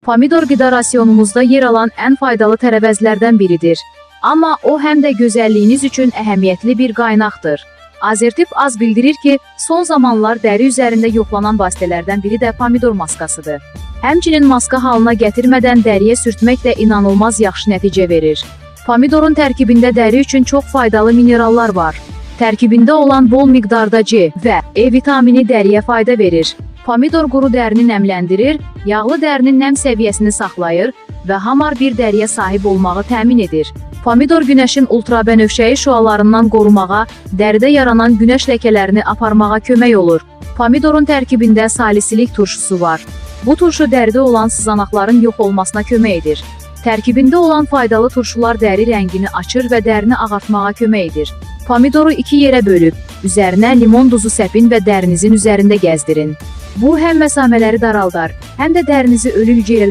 Pomidor qida rasionumuzda yer alan ən faydalı tərəvəzlərdən biridir. Amma o həm də gözəlliyiniz üçün əhəmiyyətli bir qaynaqdır. Azertip az bildirir ki, son zamanlar dəri üzərində yoxlanan vasitələrdən biri də pomidor maskasıdır. Həmçinin maska halına gətirmədən dəriyə sürtmək də inanılmaz yaxşı nəticə verir. Pomidorun tərkibində dəri üçün çox faydalı minerallar var. Tərkibində olan bol miqdarda C və E vitamini dəriyə fayda verir. Pomidor quru dərini nəmləndirir, yağlı dərinin nəm səviyyəsini saxlayır və hamar bir dəriyə sahib olmağı təmin edir. Pomidor günəşin ultrabənövşəyi şüalarından qorumağa, dəridə yaranan günəş ləkələrini aparmağa kömək olur. Pomidorun tərkibində salisilik turşusu var. Bu turşu dəridə olan sızanaqların yox olmasına kömək edir. Tərkibində olan faydalı turşular dəri rəngini açır və dərini ağartmağa kömək edir. Pomidoru 2 yerə bölüb, üzərinə limon duzu səpin və dərinizin üzərində gəzdirin. Bu həm məsamələri daraldar, həm də dərinizi ölü hüceyrələr